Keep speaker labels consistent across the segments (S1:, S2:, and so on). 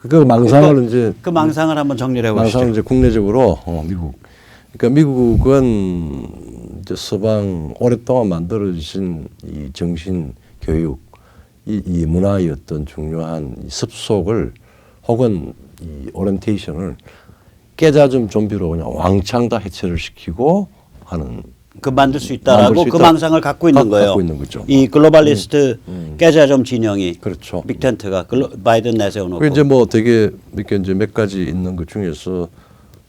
S1: 그 망상을 이제
S2: 그 망상을 한번 정리해 보시죠.
S1: 망상을 이제 국내적으로 미국. 그러니까 미국은 이제 서방 오랫동안 만들어진 이 정신 교육, 이 문화의 어떤 중요한 이 습속을 혹은 이 오리엔테이션을 깨닫은 좀비로 그냥 왕창 다 해체를 시키고 하는.
S2: 그 만들 수 있다라고 그 망상을 갖고 있는 거예요.
S1: 갖고 있는 거죠.
S2: 이 글로벌리스트 깨자점 진영이
S1: 그렇죠.
S2: 빅텐트가 바이든 내세워놓고.
S1: 그 이제 뭐 되게 이렇게 이제 몇 가지 있는 것 중에서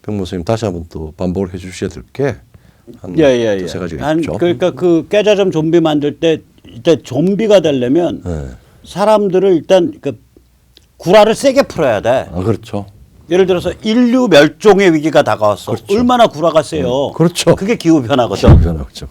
S1: 병모 선생님 다시 한번 또 반복을 해주셔야 될 게 한 두세 가지가 있죠.
S2: 그러니까 그 깨자점 좀비 만들 때 일단 좀비가 되려면 사람들을 일단 그 구라를 세게 풀어야 돼.
S1: 아 그렇죠.
S2: 예를 들어서 인류 멸종의 위기가 다가왔어.
S1: 그렇죠.
S2: 얼마나 구라가 세요.
S1: 그렇죠.
S2: 그게 기후 변화거든.
S1: 기후 변화죠.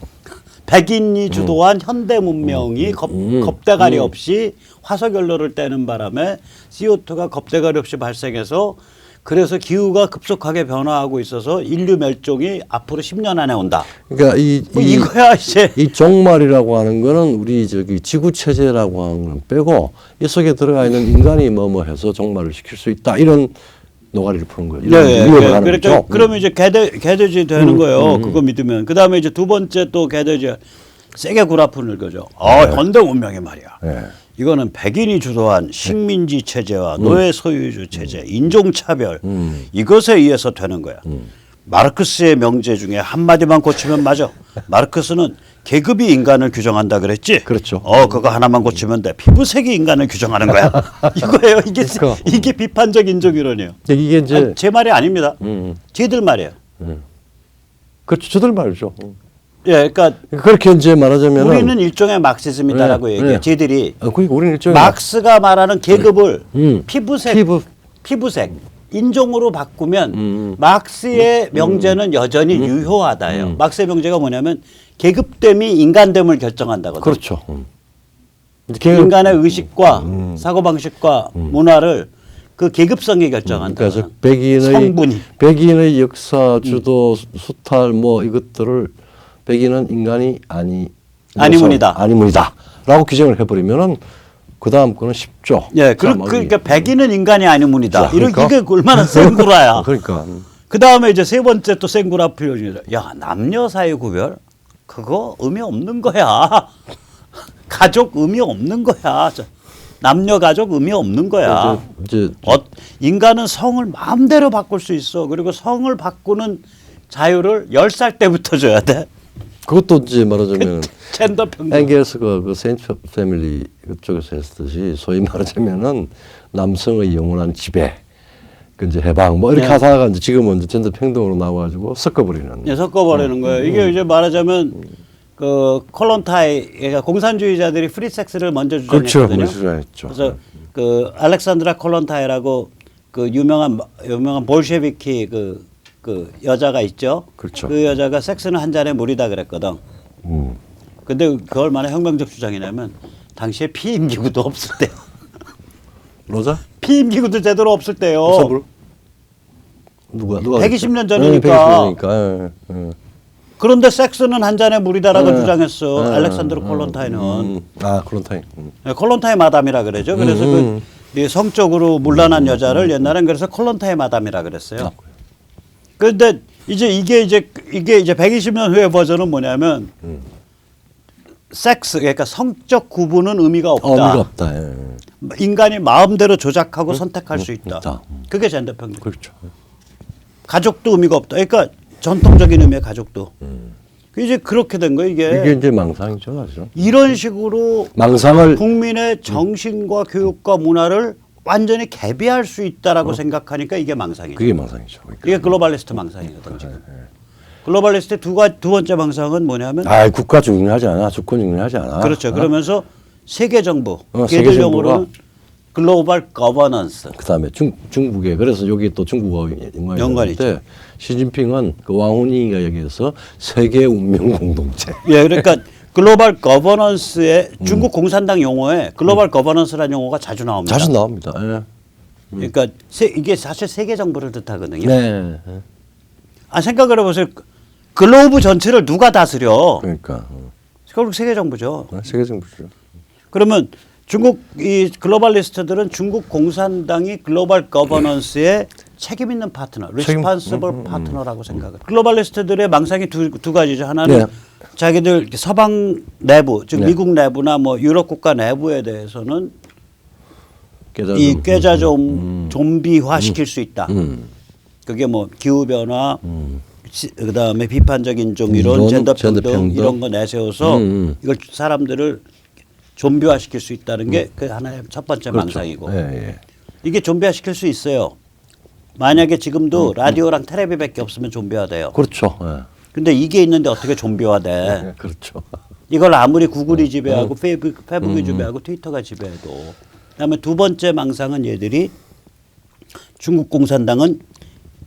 S2: 백인이 주도한 현대 문명이 겁대가리 없이 화석연료를 떼는 바람에 CO2가 겁대가리 없이 발생해서 그래서 기후가 급속하게 변화하고 있어서 인류 멸종이 앞으로 10년 안에 온다.
S1: 그러니까
S2: 이거야 이제
S1: 이 종말이라고 하는 거는 우리 저기 지구 체제라고 하는 건 빼고 이 속에 들어가 있는 인간이 뭐뭐 해서 종말을 시킬 수 있다 이런 노가리를 푸는 거예요.
S2: 그러니까 그러면 이제 개돼지 되는 거예요. 그거 믿으면. 그 다음에 이제 두 번째 또 개돼지 세게 구라푸는 거죠. 현대文明이 말이야.
S1: 네.
S2: 이거는 백인이 주도한 식민지 체제와 노예 소유주 체제, 인종차별 이것에 의해서 되는 거야. 마르크스의 명제 중에 한마디만 고치면 맞아. 마르크스는 계급이 인간을 규정한다 그랬지?
S1: 그렇죠.
S2: 그거 하나만 고치면 돼. 피부색이 인간을 규정하는 거야. 이거예요. 이게 비판적 인종 이론이에요.
S1: 이게 이제
S2: 제 말이 아닙니다. 쟤들 말이에요.
S1: 그렇죠. 저들 말이죠.
S2: 예, 그러니까
S1: 그렇게 이제 말하자면
S2: 우리는 일종의 마르크시즘이다라고 얘기해요. 쟤들이
S1: 그러니까 우리는 일종의
S2: 마르크스가 말하는 계급을 피부색, 인종으로 바꾸면 마르크스의 명제는 여전히 유효하다예요. 마르크스의 명제가 뭐냐면 계급됨이 인간됨을 결정한다거든요.
S1: 그렇죠.
S2: 인간의 의식과 사고방식과 문화를 그 계급성이 결정한다.
S1: 그래서
S2: 성분이.
S1: 백인의 역사, 주도, 수탈 뭐 이것들을 백인은 인간이 아니문이다라고 규정을 해버리면은 그 다음 거는 쉽죠.
S2: 예, 그러니까 백인은 인간이 아니문이다.
S1: 그러니까?
S2: 이게 얼마나 센 구라야.
S1: 그러니까.
S2: 그 다음에 이제 세 번째 또 센 구라 표현이죠. 야, 남녀 사이 구별 그거 의미 없는 거야. 가족 의미 없는 거야. 남녀 가족 의미 없는 거야. 인간은 성을 마음대로 바꿀 수 있어. 그리고 성을 바꾸는 자유를 10살 때부터 줘야 돼.
S1: 그것도 이제 말하자면
S2: 젠더 평등.
S1: 앵겔스가 그 세인트 패밀리 그쪽에서 했듯이 소위 말하자면은 남성의 영원한 지배, 그 이제 해방 뭐 이렇게 하다가 이제 지금은 이제 젠더 평등으로 나와가지고 섞어버리는.
S2: 네, 섞어버리는 거예요. 이게 이제 말하자면 그 콜론타이, 그러니까 공산주의자들이 프리섹스를 먼저 주장했거든요.
S1: 그렇죠, 주장했죠.
S2: 그래서 그 알렉산드라 콜론타이라고 그 유명한 볼셰비키 그 여자가 있죠.
S1: 그렇죠.
S2: 그 여자가 섹스는 한 잔의 물이다 그랬거든. 근데 그 얼마나 혁명적 주장이냐면 당시에 피임기구도 없을 때요.
S1: 로자?
S2: 피임기구도 제대로 없을 때요.
S1: 누가
S2: 120년 전이니까.
S1: 120년이니까.
S2: 그런데 섹스는 한 잔의 물이다라고 주장했어. 알렉산드로 콜론타이는.
S1: 콜론타이.
S2: 콜론타이 마담이라 그러죠. 그래서 그 성적으로 문란한 여자를 옛날엔 그래서 콜론타이 마담이라 그랬어요. 그런데 이게 이제 120년 후의 버전은 뭐냐면 섹스, 그러니까 성적 구분은 의미가 없다.
S1: 의미가 없다.
S2: 인간이 마음대로 조작하고 선택할 수 있다. 그게 젠더 평등.
S1: 그렇죠.
S2: 가족도 의미가 없다. 그러니까 전통적인 의미의 가족도. 이제 그렇게 된 거예요.
S1: 이게 이제 망상이죠, 사실.
S2: 이런 식으로
S1: 망상을
S2: 국민의 정신과 교육과 문화를 완전히 개비할 수 있다라고 생각하니까 이게 망상이죠.
S1: 그게 망상이죠. 그러니까.
S2: 이게 글로벌리스트 망상이거든요. 지금. 글로벌리스트의 두 번째 망상은 뭐냐면
S1: 국가 중요하지 않아. 주권 중요하지 않아.
S2: 그렇죠. 그러면서 세계 정부,
S1: 세계 정부가
S2: 용어로는 글로벌 거버넌스.
S1: 그다음에 중국에 그래서 여기 또 중국어 연관이 있는데 시진핑은 그 왕훈이가 여기에서 세계 운명 공동체.
S2: 예, 그러니까 글로벌 거버넌스의 중국 공산당 용어에 글로벌 거버넌스라는 용어가 자주 나옵니다.
S1: 자주 나옵니다. 예.
S2: 그러니까 이게 사실 세계 정부를 뜻하거든요.
S1: 네.
S2: 생각을 해보세요. 글로브 전체를 누가 다스려?
S1: 그러니까.
S2: 결국 세계 정부죠.
S1: 세계 정부죠.
S2: 그러면 중국 이 글로벌리스트들은 중국 공산당이 글로벌 거버넌스의 책임 있는 파트너, 리스폰시블 파트너라고 생각을. 글로벌리스트들의 망상이 두 가지죠. 하나는
S1: 네.
S2: 자기들 서방 내부, 즉 미국 내부나 뭐 유럽 국가 내부에 대해서는 이 꾀자 좀 좀비화 시킬 수 있다. 그게 뭐 기후 변화, 그다음에 비판적 인종 이론, 젠더 평등 이런 거 내세워서 이걸 사람들을 좀비화 시킬 수 있다는 게 그 하나의 첫 번째
S1: 그렇죠.
S2: 망상이고.
S1: 예, 예.
S2: 이게 좀비화 시킬 수 있어요. 만약에 지금도 라디오랑 텔레비밖에 없으면 좀비화 돼요.
S1: 그렇죠. 예.
S2: 근데 이게 있는데 어떻게 좀비화 돼?
S1: 예, 그렇죠.
S2: 이걸 아무리 구글이 지배하고 페이북이 지배하고 트위터가 지배해도. 그다음에 두 번째 망상은 얘들이 중국 공산당은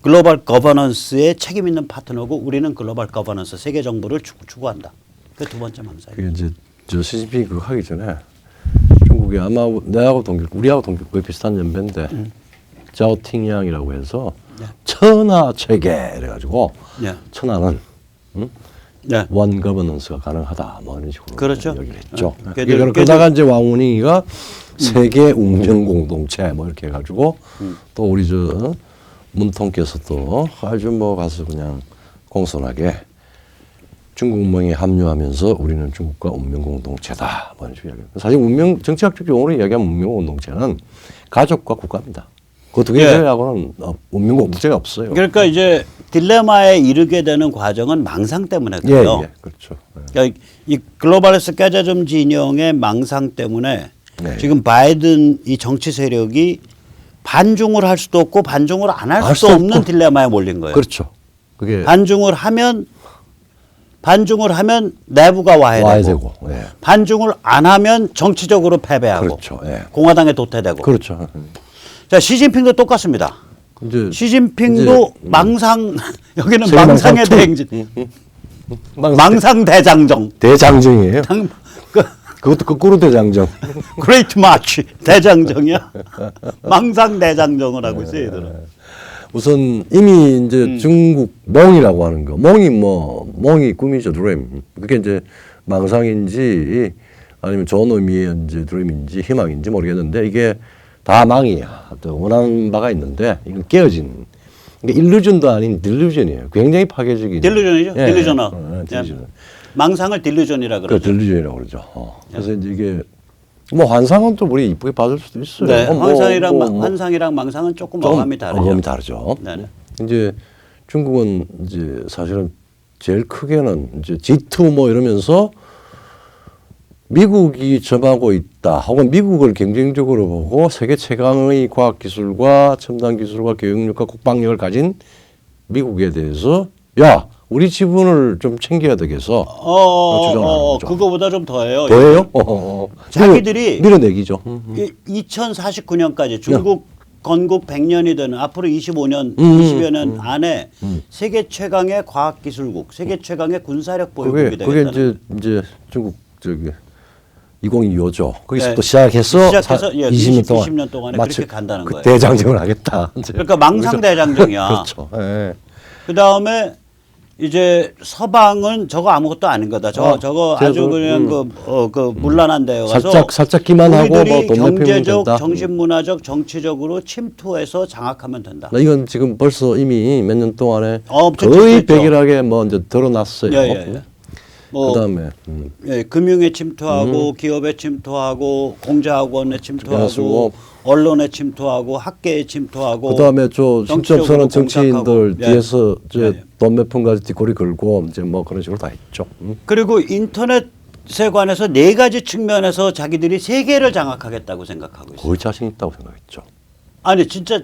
S2: 글로벌 거버넌스에 책임 있는 파트너고 우리는 글로벌 거버넌스 세계 정부를 추구한다. 그 두 번째 망상이에요.
S1: 그게 이제 저 시진핑이 그거 하기 전에 중국이 아마 내하고 우리하고 거의 비슷한 연배인데 자오팅양이라고 해서
S2: 네.
S1: 천하 체계 이래가지고
S2: 네.
S1: 천하는
S2: 네.
S1: 원 거버넌스가 가능하다 뭐 이런 식으로
S2: 그렇죠.
S1: 얘기를 했죠.
S2: 걔들-
S1: 그러다가 이제 왕운이가 세계 운명 공동체 뭐 이렇게 해가지고 또 우리 저 문통께서 또 아주 뭐 가서 그냥 공손하게 중국몽에 합류하면서 우리는 중국과 운명 공동체다 뭐 이런 식으로 이야기해요. 사실 운명 정치학적 용어로 이야기하면 운명 공동체는 가족과 국가입니다. 그 두 개
S2: 예.
S1: 제외하고는 운명 공동체가 없어요.
S2: 그러니까 이제 딜레마에 이르게 되는 과정은 망상 때문에
S1: 예,
S2: 그래요.
S1: 예, 그렇죠. 예.
S2: 그러니까 이 글로벌리스트 깨자점 진영의 망상 때문에
S1: 네.
S2: 지금 바이든 이 정치 세력이 반중을 할 수도 없고 반중을 안 할
S1: 할
S2: 수도
S1: 수도
S2: 없는
S1: 없고.
S2: 딜레마에 몰린 거예요.
S1: 그렇죠. 그게
S2: 반중을 하면 내부가 와야
S1: 와야
S2: 되고,
S1: 되고, 예.
S2: 반중을 안 하면 정치적으로 패배하고
S1: 그렇죠. 예.
S2: 공화당에 도태되고.
S1: 그렇죠.
S2: 자, 시진핑도 똑같습니다.
S1: 이제
S2: 시진핑도
S1: 이제,
S2: 망상 여기는
S1: 세계
S2: 망상의
S1: 망상
S2: 대행진,
S1: 망상
S2: 망상 대장정,
S1: 대장정이에요.
S2: 그
S1: 그것도 거꾸로 대장정.
S2: 그레이트 마치 대장정이야. 망상 대장정을 하고 있어요, 얘들은.
S1: 우선 이미 이제 중국 몽이라고 하는 거, 몽이 꿈이죠, 드림. 그게 이제 망상인지 아니면 좋은 의미의 이제 드림인지 희망인지 모르겠는데 이게 다 망이야. 또 원하는 바가 있는데 이건 깨어진. 그러니까 일루전도 아닌 딜루전이에요. 굉장히 파괴적인.
S2: 딜루전이죠,
S1: 예,
S2: 딜루전어.
S1: 딜루전.
S2: 망상을 딜루전이라
S1: 그
S2: 그러죠.
S1: 딜루전이라고 그러죠. 그래서 이제 이게 뭐 환상은 또 우리 이쁘게 봐줄 수도 있어요.
S2: 네,
S1: 뭐,
S2: 환상이랑 망상은 조금
S1: 조금
S2: 어감이 다르죠.
S1: 어감이 다르죠.
S2: 네네.
S1: 이제 중국은 이제 사실은 제일 크게는 이제 G2 뭐 이러면서 미국이 점하고 있다. 혹은 미국을 경쟁적으로 보고 세계 최강의 과학 기술과 첨단 기술과 교육력과 국방력을 가진 미국에 대해서 야, 우리 지분을 좀 챙겨야 되겠어. 주장하는 거죠.
S2: 그거보다 좀 더해요.
S1: 더해요?
S2: 자기들이
S1: 밀어내기죠.
S2: 2049년까지 중국 건국 100년이 되는 앞으로 25년, 20여 년 안에 세계 최강의 과학기술국, 세계 최강의 군사력 보유국이 되겠다.
S1: 그게 이제 중국 저기 2025죠. 거기서
S2: 네.
S1: 또 시작해서,
S2: 예, 20년 동안에 그렇게 간다는 거예요.
S1: 대장정을 하겠다.
S2: 그러니까 망상 대장정이야.
S1: 그렇죠. 예.
S2: 그 다음에 이제 서방은 저거 아무것도 아닌 거다. 저거 아주 그냥 그 문란한 데에 가서
S1: 살짝 기만하고
S2: 우리들이
S1: 뭐 돈 내면
S2: 경제적,
S1: 된다.
S2: 정신문화적, 정치적으로 침투해서 장악하면 된다.
S1: 이건 지금 벌써 이미 몇 년 동안에
S2: 엄청
S1: 거의
S2: 침투했죠.
S1: 백일하게 뭐 이제 드러났어요.
S2: 예. 뭐
S1: 그다음에
S2: 예, 금융에 침투하고 기업에 침투하고 공자학원에 침투하고
S1: 그래가지고
S2: 언론에 침투하고 학계에 침투하고
S1: 그다음에 저 직접 서는 정치인들
S2: 공작하고.
S1: 뒤에서
S2: 예.
S1: 이제 돈 몇 푼 가지 뒷골이 걸고 이제 뭐 그런 식으로 다 했죠.
S2: 그리고 인터넷에 관해서 네 가지 측면에서 자기들이 세계를 장악하겠다고 생각하고 있어요.
S1: 거의 자신 있다고 생각했죠.
S2: 아니 진짜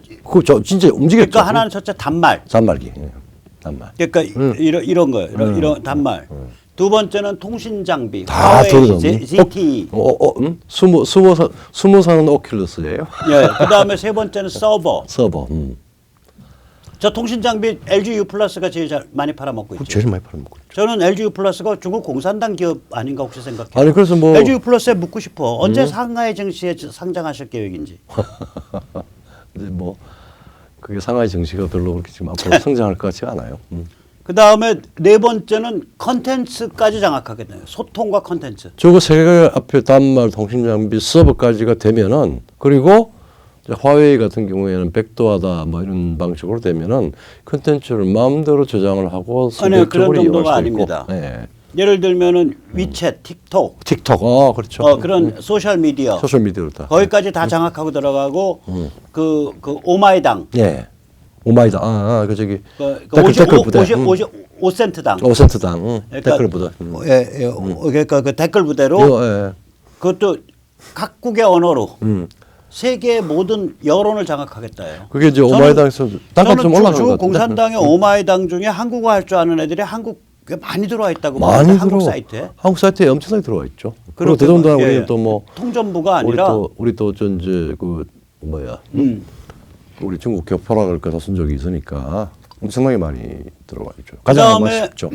S1: 저 진짜 움직였죠.
S2: 그러니까 하나는 첫째 단말.
S1: 단말기. 예. 단말.
S2: 그러니까 이런 거예요. 이런 단말. 두 번째는 통신 장비.
S1: 다
S2: 화웨이,
S1: 들어오네.
S2: ZTE.
S1: 스무 사는 오큘러스예요.
S2: 예. 그다음에 세 번째는 서버.
S1: 서버.
S2: 저 통신 장비 LG U 플러스가 제일 많이 팔아먹고 있죠.
S1: 제일 많이 팔아먹고 있죠.
S2: 저는 LG U 플러스가 중국 공산당 기업 아닌가 혹시 생각해요.
S1: 아니 그래서 뭐
S2: LG U 플러스에 묻고 싶어. 언제 상하이 증시에 상장하실 계획인지.
S1: 이제 뭐 그게 상하이 증시가 별로 그렇게 지금 앞으로 성장할 것 같지가 않아요.
S2: 그 다음에 네 번째는 컨텐츠까지 장악하겠네요. 소통과 컨텐츠.
S1: 저거 세계 앞에 단말 통신 장비 서버까지가 되면은 그리고 이제 화웨이 같은 경우에는 백도어다 뭐 이런 방식으로 되면은 컨텐츠를 마음대로 저장을 하고
S2: 아니요, 그런
S1: 선택적으로
S2: 정도가
S1: 이용할 수
S2: 아닙니다.
S1: 있고. 예.
S2: 예를 들면은 위챗, 틱톡,
S1: 틱톡, 그렇죠.
S2: 그런 소셜 미디어
S1: 소셜 미디어다.
S2: 거기까지 다 장악하고 들어가고 그 오마이당,
S1: 예. 오마이다. 그 저기
S2: 그
S1: 댓글 부대.
S2: 5센트당,
S1: 5센트당.
S2: 그러니까
S1: 댓글 부대.
S2: 그러니까 그 댓글 부대로
S1: 이거, 예.
S2: 그것도 각국의 언어로 세계 모든 여론을 장악하겠다예요.
S1: 그게 이제 오마이당에서 단가 좀 올라간 것
S2: 중
S1: 같은데.
S2: 공산당의 오마이당 중에 한국어 할 줄 아는 애들이 한국에 많이 들어와 있다고
S1: 많이
S2: 보는데,
S1: 들어.
S2: 한국 사이트에.
S1: 한국 사이트에 엄청나게 들어와 있죠. 그리고
S2: 그렇게
S1: 더더군다나
S2: 막, 예,
S1: 우리는
S2: 예.
S1: 또 뭐
S2: 통전부가 아니라
S1: 우리 또 이제 그 뭐야 우리 중국 교포락을 갖다 쓴 적이 있으니까 엄청나게 많이 들어와 있죠. 가장 아마
S2: 그다음에
S1: 쉽죠.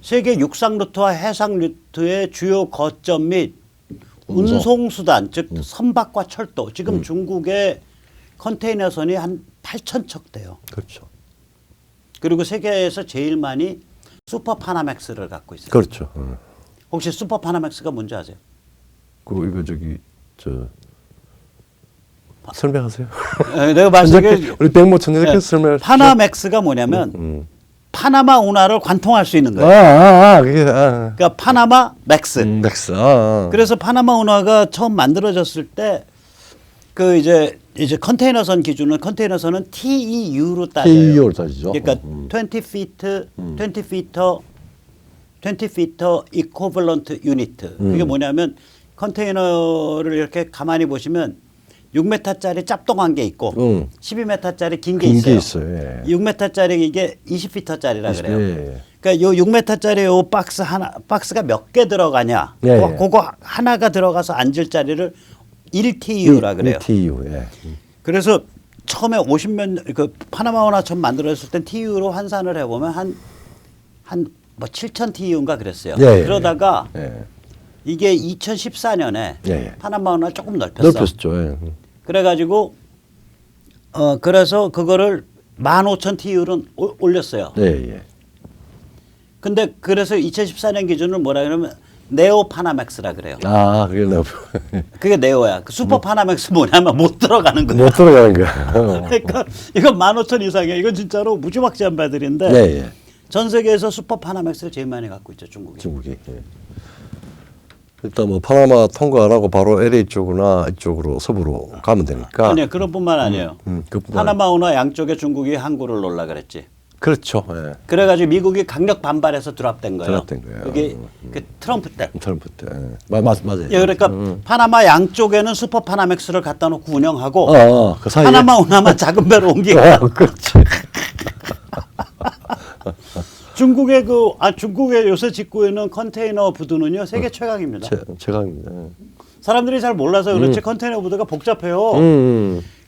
S2: 세계 육상 루트와 해상 루트의 주요 거점 및 운송 수단, 즉 선박과 철도. 지금 중국의 컨테이너선이 한 8,000척 돼요.
S1: 그렇죠.
S2: 그리고 세계에서 제일 많이 슈퍼 파나맥스를 갖고 있어요.
S1: 그렇죠.
S2: 혹시 슈퍼 파나맥스가 뭔지 아세요?
S1: 그 이거 저기 설명하세요.
S2: 내가 말씀드린
S1: 우리 백모 천재께 설명.
S2: 파나맥스가 뭐냐면 파나마 운하를 관통할 수 있는 거예요.
S1: 그게
S2: 그러니까 파나마 맥스.
S1: 맥스.
S2: 그래서 파나마 운하가 처음 만들어졌을 때 그 이제 컨테이너선 기준은 컨테이너선은 TEU로 따져요.
S1: TEU로 따지죠.
S2: 그러니까 20 feet, 20 feet equivalent unit. 그게 뭐냐면 컨테이너를 이렇게 가만히 보시면 6m짜리 짭동한 게 있고 12m짜리 긴 게
S1: 긴
S2: 있어요.
S1: 게 있어요. 예.
S2: 6m짜리 이게 20피터짜리라 그래요.
S1: 예.
S2: 그러니까 요 6m짜리 요 박스가 몇 개 들어가냐.
S1: 예, 예.
S2: 그거 하나가 들어가서 앉을 자리를 1TU라 그래요.
S1: 1TU. 예.
S2: 그래서 처음에 50몇 그 파나마 운하 처음 만들어졌을 땐 TU로 환산을 해 보면 한 뭐 7,000TU인가 그랬어요.
S1: 예, 예,
S2: 그러다가
S1: 예.
S2: 이게 2014년에
S1: 예, 예.
S2: 파나마 운하 조금 넓혔어.
S1: 넓혔죠. 예.
S2: 그래가지고 그래서 그거를 15,000TU로 올렸어요.
S1: 예, 예.
S2: 근데 그래서 2014년 기준을 뭐라 그러면 네오 파나맥스라 그래요.
S1: 그게 넓.
S2: 그게 네오야. 그 슈퍼 파나맥스 뭐냐면 못 들어가는 거야.
S1: 못 들어가는 거야.
S2: 그러니까 이건 15,000 이상이야. 이건 진짜로 무지막지한 바들인데
S1: 예, 예.
S2: 전 세계에서 슈퍼 파나맥스를 제일 많이 갖고 있죠, 중국이.
S1: 중국이. 예. 일단 뭐 파나마 통과 안 하고 바로 LA 쪽이나 이쪽으로 서부로 가면 되니까.
S2: 아니요, 그런 뿐만 아니에요.
S1: 그뿐만
S2: 파나마 운하 양쪽에 중국이 항구를 놓으려 그랬지.
S1: 그렇죠. 예.
S2: 그래가지고 미국이 강력 반발해서 드랍된 거예요.
S1: 드랍된 거예요.
S2: 그게 그 트럼프 때.
S1: 트럼프 때. 맞아요.
S2: 예, 그러니까 파나마 양쪽에는 슈퍼 파나맥스를 갖다 놓고 운영하고
S1: 그 사이에.
S2: 파나마 운하만 작은 배로 옮기고
S1: 그렇지.
S2: 중국의 요새 짓고 있는 컨테이너 부두는요 세계 최강입니다.
S1: 최강입니다.
S2: 사람들이 잘 몰라서 그렇지 컨테이너 부두가 복잡해요.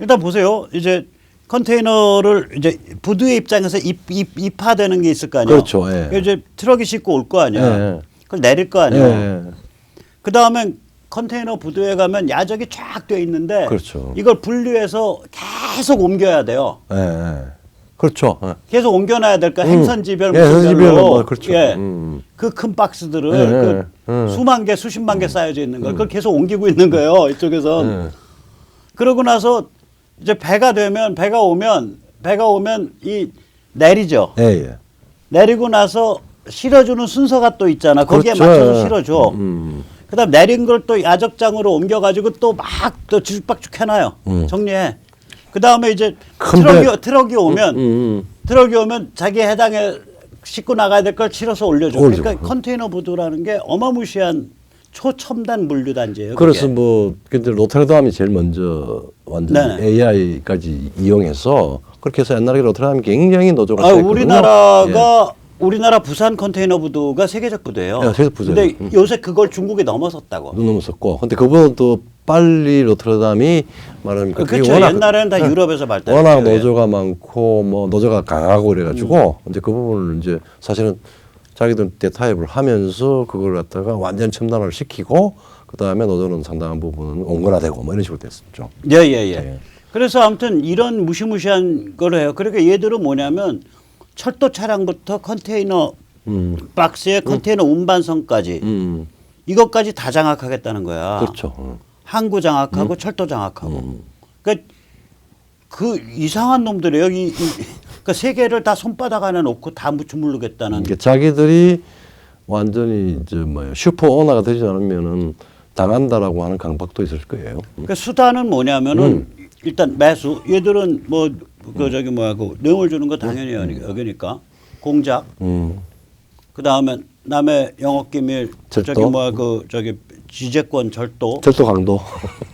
S2: 일단 보세요. 이제 컨테이너를 이제 부두의 입장에서 입하되는 게 있을 거 아니에요.
S1: 그렇죠. 예.
S2: 이제 트럭이 싣고 올 거 아니야.
S1: 예.
S2: 그걸 내릴 거 아니에요.
S1: 예.
S2: 그 다음에 컨테이너 부두에 가면 야적이 쫙 돼 있는데
S1: 그렇죠.
S2: 이걸 분리해서 계속 옮겨야 돼요.
S1: 예. 예. 그렇죠. 예.
S2: 계속 옮겨놔야 될까 행선지별
S1: 예, 행선지별로
S2: 무슨별로
S1: 뭐 그렇죠.
S2: 예. 그 큰 박스들을
S1: 예,
S2: 그 수만 개 수십만 개 쌓여져 있는 걸 그걸 계속 옮기고 있는 거예요 이쪽에서. 그러고 나서 이제 배가 오면 이 내리죠.
S1: 예, 예.
S2: 내리고 나서 실어주는 순서가 또 있잖아. 거기에
S1: 그렇죠.
S2: 맞춰서 실어줘. 그다음 내린 걸 또 야적장으로 옮겨가지고 또 막 또 뒤죽박죽 해놔요. 정리해. 그 다음에 이제 트럭이 오면 자기 해당에 싣고 나가야 될 걸 실어서 올려줘. 그러니까 컨테이너 부두라는 게 어마무시한 초첨단 물류단지예요.
S1: 그래서 근데 로테르담이 제일 먼저 완전
S2: 네네.
S1: AI까지 이용해서 그렇게 해서 옛날에 로테르담이 굉장히 노조가 세거든요.
S2: 우리나라 부산 컨테이너 부두가 세계적 부두예요.
S1: 예, 세계적 부두예요.
S2: 근데 요새 그걸 중국이 넘어섰다고.
S1: 넘었었고, 근데 그보다 또 빨리 로테르담이 말하면
S2: 그렇죠. 옛날에는 다 유럽에서 발달했죠.
S1: 워낙 노조가 많고 뭐 노조가 강하고 그래가지고 이제 그 부분을 이제 사실은 자기들 대타협을 하면서 그걸 갖다가 완전 첨단화를 시키고 그 다음에 노조는 상당한 부분은 온건화되고 뭐 이런 식으로 됐었죠.
S2: 예. 그래서 아무튼 이런 무시무시한 걸 해요. 그러니까 얘들은 뭐냐면 철도 차량부터 컨테이너 박스에
S1: 음.
S2: 컨테이너 운반선까지 이것까지 다 장악하겠다는 거야.
S1: 그렇죠.
S2: 항구 장악하고 철도 장악하고. 그러니까 그 이상한 놈들이에요. 그러니까 세계를 다 손바닥 안에 놓고 다 무르겠다는.
S1: 그러니까 자기들이 완전히 저 뭐야 슈퍼 오너가 되지 않으면은 당한다라고 하는 강박도 있을 거예요.
S2: 그러니까 수단은 뭐냐면은 일단 매수. 얘들은 뭐 그 저기 뭐야 그 뇌물 주는 거 당연히 여기니까 공작. 그 다음에 남의 영업기밀
S1: 절도?
S2: 저기 뭐야 그 저기 지재권 절도.
S1: 절도 강도.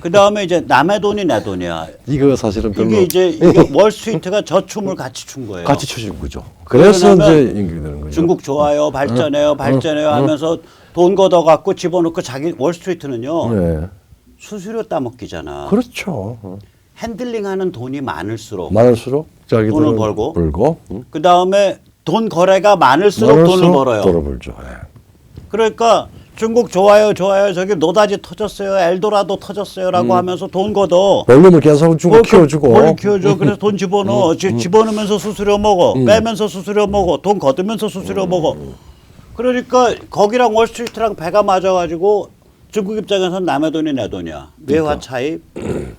S2: 그 다음에 이제 남의 돈이 내 돈이야.
S1: 이거 사실은 별로
S2: 이게 이제 이게 월스트리트가 저 춤을 같이 춘 거예요.
S1: 같이 추신 거죠. 그래서 이제
S2: 왜냐면
S1: 연결되는 거죠.
S2: 중국 좋아요, 발전해요, 발전해요 하면서 돈 걷어 갖고 집어넣고 자기 월스트리트는요
S1: 네.
S2: 수수료 따먹기잖아.
S1: 그렇죠.
S2: 핸들링하는 돈이 많을수록
S1: 많을수록 자기들은
S2: 돈을 벌고. 그 다음에 돈 거래가 많을수록 돈을 벌어요.
S1: 돈을 벌죠. 예.
S2: 그러니까 중국 좋아요, 좋아요. 저기 노다지 터졌어요, 엘도라도 터졌어요라고 하면서 돈 걷어.
S1: 벌려면 계속 중국 키워주고.
S2: 뭘 키워줘. 그래서 돈 집어넣어. 집어넣으면서 수수료 먹어. 빼면서 수수료 먹어. 돈 걷으면서 수수료 먹어. 그러니까 거기랑 월스트리트랑 배가 맞아가지고 중국 입장에서는 남의 돈이 내 돈이야. 외화 차입,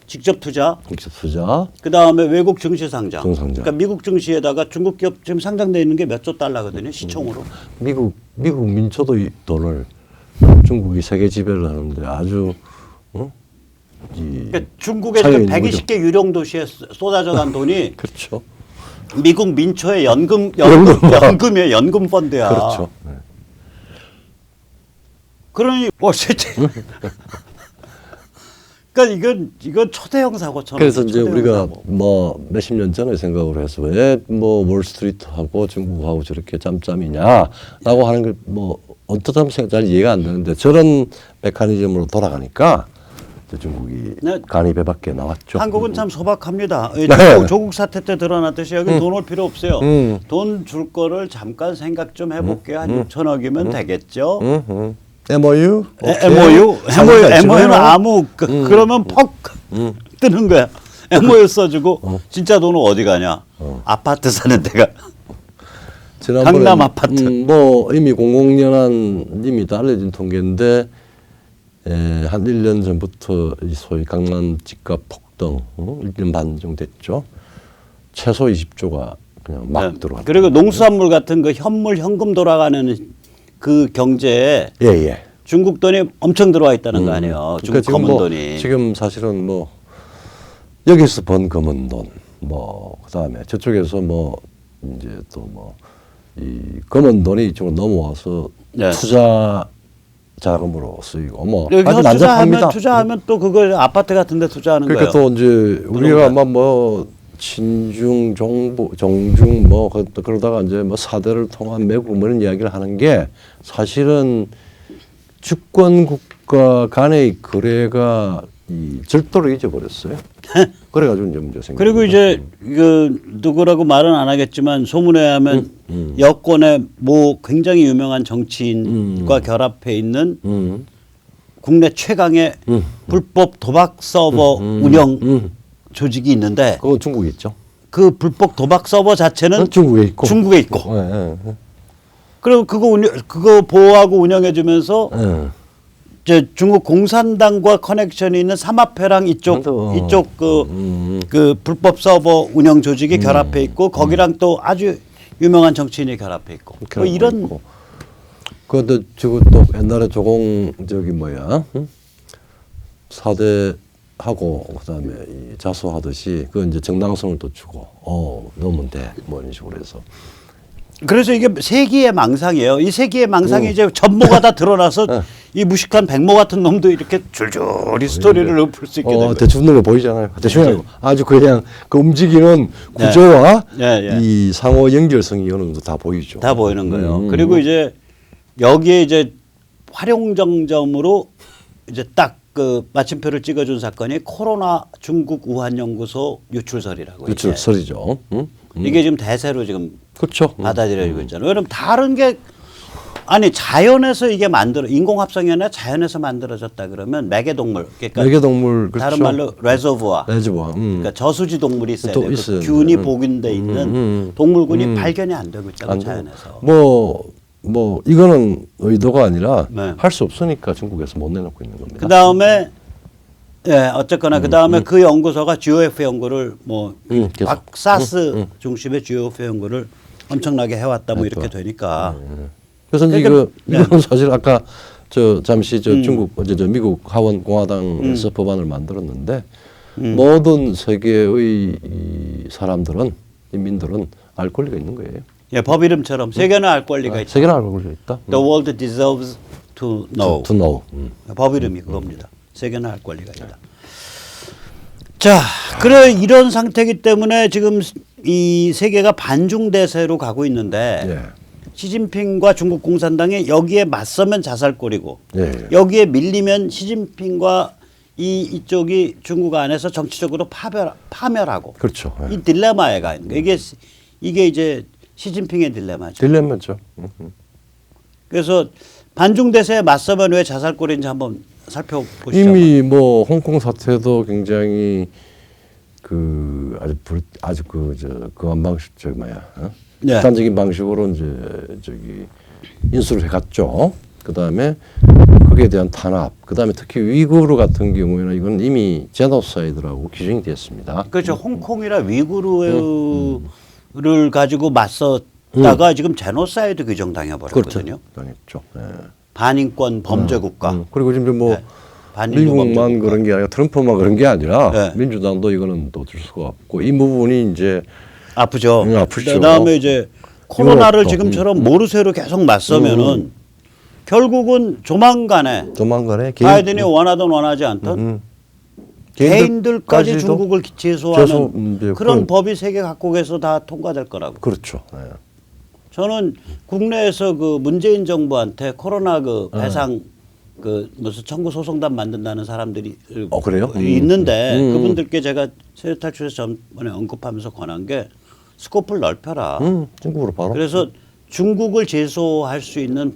S2: 직접 투자,
S1: 직접 투자.
S2: 그 다음에 외국 증시 상장.
S1: 증상장.
S2: 그러니까 미국 증시에다가 중국 기업 지금 상장돼 있는 게 몇 조 달러거든요. 시총으로.
S1: 미국 민초도 이 돈을 중국이 세계 지배를 하는데 아주
S2: 그러니까 중국의
S1: 차이가
S2: 그
S1: 있는
S2: 120개 유령 도시에 쏟아져간 돈이
S1: 그렇죠.
S2: 미국 민초의 연금이에요. 연금 펀드야.
S1: 그렇죠. 네.
S2: 그러니 월스트리트. 그러니까 이건 초대형 사고처럼.
S1: 그래서 이제
S2: 초대형
S1: 우리가
S2: 사고.
S1: 뭐 몇십 년 전에 생각을 해서 왜 뭐 월스트리트하고 중국하고 저렇게 짬짬이냐라고 하는 게 뭐 어떻게 하면 잘 이해가 안 되는데 저런 메커니즘으로 돌아가니까 이제 중국이
S2: 네.
S1: 간이 배밖에 나왔죠.
S2: 한국은 참 소박합니다. 예,
S1: 네.
S2: 조국 사태 때 드러났듯이 여기 돈 올 필요 없어요. 돈 줄 거를 잠깐 생각 좀 해볼게요. 한 6천억이면 되겠죠.
S1: MOU?
S2: MOU는 아무 그러면 퍽 뜨는 거야. MOU 써주고 진짜 돈은 어디 가냐? 아파트 사는 데가.
S1: 지난번에
S2: 강남 아파트.
S1: 뭐 이미 공공연한 다 알려진 통계인데 한 1년 전부터 이 소위 강남 집값 폭등 1년 반 정도 됐죠. 최소 20조가 그냥 막 들어왔다.
S2: 그리고 농수산물 같은 그 현금 돌아가는 그 경제에
S1: 예.
S2: 중국 돈이 엄청 들어와 있다는 거 아니에요. 중국
S1: 그러니까
S2: 검은
S1: 지금
S2: 돈이.
S1: 지금 사실은 뭐 여기서 번 검은 돈, 뭐 그다음에 저쪽에서 뭐 이제 또 뭐 이 검은 돈이 이쪽으로 넘어와서
S2: 네.
S1: 투자 자금으로 쓰이고 뭐
S2: 여기서
S1: 아주 난잡합니다.
S2: 투자하면 또 그걸 아파트 같은 데 투자하는
S1: 그러니까
S2: 거예요.
S1: 또 이제 우리가 아마 뭐 친중 정중 뭐 그러다가 이제 뭐 사대를 통한 매국 뭐 이런 이야기를 하는 게 사실은 주권 국가 간의 거래가 이 절도를 잊어버렸어요. 그래가지고 이제 문제 생겨.
S2: 그리고 이제 그 누구라고 말은 안 하겠지만 소문에 하면 여권의 뭐 굉장히 유명한 정치인과 결합해 있는 국내 최강의 불법 도박 서버 운영 조직이 있는데
S1: 그건 중국에 있죠.
S2: 그 불법 도박 서버 자체는
S1: 중국에 있고.
S2: 중국에 있고.
S1: 예.
S2: 그리고 그거 보호하고 운영해주면서 이제 중국 공산당과 커넥션이 있는 사마페랑 이쪽 그 불법 서버 운영 조직이 결합해 있고 거기랑 또 아주 유명한 정치인이 결합해 있고 뭐 이런.
S1: 그것도 저거 또 옛날에 조공 저기 뭐야 사대하고 그다음에 이 자수하듯이 그 이제 정당성을 또 주고 넣으면 돼 뭐 이런 식으로 해서.
S2: 그래서 이게 세기의 망상이에요. 이 세기의 망상이 이제 전모가 다 드러나서 이 무식한 백모 같은 놈도 이렇게 줄줄이 스토리를 풀 수 있게 된 거예요.
S1: 대충 거 보이잖아요. 대충 아니고 아주 그냥 그 움직이는 구조와 이 상호 연결성이 어느 정도 다 보이죠.
S2: 다 보이는 거예요. 그리고 이제 여기에 이제 활용정점으로 이제 딱 그 마침표를 찍어준 사건이 코로나 중국 우한 연구소 유출설이라고.
S1: 유출설이죠.
S2: 이게 지금 대세로 지금
S1: 그렇죠.
S2: 받아들여지고 있잖아요. 왜냐면 다른 게 아니 자연에서 이게 인공합성이 아니라 자연에서 만들어졌다 그러면 매개동물 그러니까
S1: 매개동물 그렇죠.
S2: 다른 말로 레저부아
S1: 레저부아.
S2: 그러니까 저수지 동물이 있어야
S1: 또
S2: 돼요.
S1: 있어요.
S2: 그 균이 복원돼 있는 동물군이 발견이 안 되고 있잖아요. 자연에서.
S1: 뭐 이거는 의도가 아니라
S2: 네.
S1: 할 수 없으니까 중국에서 못 내놓고 있는 겁니다.
S2: 그 다음에 어쨌거나 그 다음에 그 연구소가 GOF 연구를 뭐
S1: 계속.
S2: 사스 중심의 GOF 연구를 엄청나게 해왔다 뭐 이렇게 되니까
S1: 그래서 이제
S2: 그러니까-
S1: 이거는 사실 아까 잠시 중국 저 미국 하원 공화당에서 법안을 만들었는데 모든 세계의 이 사람들은 인민들은 알 권리가 있는 거예요.
S2: 예, 법 이름처럼 세계는 알 권리가 있다.
S1: 세계는 알 권리가 있다.
S2: The world deserves to know.
S1: To know.
S2: 법 이름이 그겁니다. 세계는 알 권리가 있다. 자, 그래 이런 상태이기 때문에 지금 이 세계가 반중 대세로 가고 있는데
S1: 예.
S2: 시진핑과 중국 공산당이 여기에 맞서면 자살골이고
S1: 예.
S2: 여기에 밀리면 시진핑과 이쪽이 중국 안에서 정치적으로 파멸하고
S1: 그렇죠. 예.
S2: 이 딜레마에 가 있는 거예요. 이게 이제 시진핑의 딜레마죠.
S1: 딜레마죠.
S2: 그래서 반중 대세에 맞서면 왜 자살골인지 한번 살펴보시죠.
S1: 이미 뭐 홍콩 사태도 굉장히 그 아주 그한 방식
S2: 네.
S1: 극단적인 방식으로 이제 인수를 해갔죠. 그 다음에 거기에 대한 탄압, 그 다음에 특히 위구르 같은 경우에는 이건 이미 제노사이드라고 규정이 됐습니다.
S2: 그렇죠. 홍콩이라 위구르를 가지고 맞섰다가 지금 제노사이드 규정 당해버렸거든요.
S1: 당했죠. 네.
S2: 반인권 범죄 국가.
S1: 그리고 지금 뭐
S2: 네. 반인도 범죄
S1: 미국만
S2: 국가.
S1: 그런 게 아니라 트럼프만 그런 게 아니라
S2: 네.
S1: 민주당도 이거는 또 들 수가 없고 이 부분이 이제
S2: 아프죠.
S1: 아프죠.
S2: 그다음에 이제 코로나를
S1: 유럽도.
S2: 지금처럼 모르쇠로 계속 맞서면은 결국은 조만간에 바이든이 원하든 원하지 않든 개인들까지 중국을 제소하는
S1: 이제
S2: 그런 법이 세계 각국에서 다 통과될 거라고.
S1: 그렇죠. 네.
S2: 저는 국내에서 그 문재인 정부한테 코로나 그 배상 그 무슨 청구 소송단 만든다는 사람들이
S1: 그래요?
S2: 있는데 그분들께 제가 세계 탈출에서 전번에 언급하면서 권한 게 스코프를 넓혀라.
S1: 중국으로 바로.
S2: 그래서 중국을 제소할 수 있는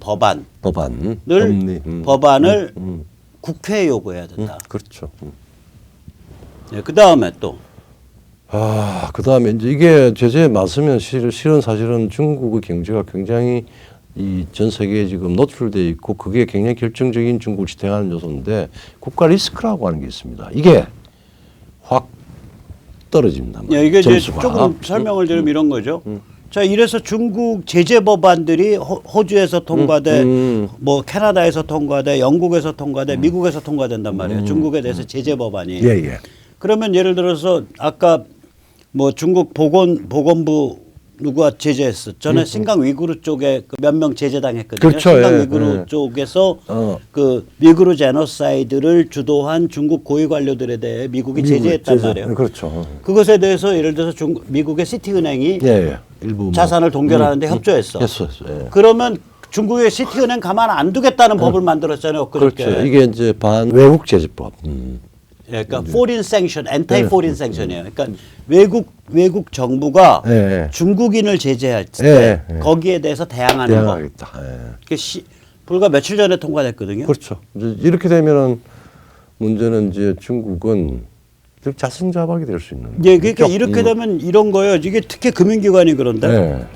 S2: 법안을 국회에 요구해야 된다.
S1: 그렇죠.
S2: 네, 그 다음에 또
S1: 그 다음에 이제 이게 제재에 맞으면 실은 사실은 중국의 경제가 굉장히 이 전 세계에 지금 노출돼 있고 그게 굉장히 결정적인 중국을 지탱하는 요소인데 국가 리스크라고 하는 게 있습니다. 이게 확 떨어집니다.
S2: 예, 이게 이제
S1: 점수가.
S2: 조금 설명을 드리면 이런 거죠. 자, 이래서 중국 제재 법안들이 호주에서 통과돼, 뭐 캐나다에서 통과돼, 영국에서 통과돼, 미국에서 통과된단 말이에요. 중국에 대해서 제재 법안이.
S1: 예.
S2: 그러면 예를 들어서 아까 뭐 중국 보건부 누가 제재했어? 저는 신강 위구르 쪽에 그 몇 명 제재당했거든요.
S1: 그렇죠.
S2: 신강
S1: 예,
S2: 위구르
S1: 예.
S2: 쪽에서 그 위구르 제노사이드를 주도한 중국 고위 관료들에 대해 미국이 제재했단 말이에요.
S1: 그렇죠.
S2: 그것에 대해서 예를 들어서 미국의 시티은행이
S1: 일부 뭐.
S2: 자산을 동결하는데 협조했어.
S1: 했어.
S2: 그러면 중국의 시티은행 가만 안 두겠다는 법을 만들었잖아요. 그렇게.
S1: 그렇죠. 이게 이제 반외국 제재법.
S2: 그러니까 foreign sanction, anti-foreign sanction이에요. 그러니까 외국 정부가 중국인을 제재할 때 거기에 대해서 대항하는 법. 그게 불과 며칠 전에 통과됐거든요.
S1: 그렇죠. 이제 이렇게 되면은 문제는 이제 중국은 자승자박이 될 수 있는.
S2: 예, 그러니까 이렇게 되면 이런 거예요. 이게 특히 금융기관이 그런데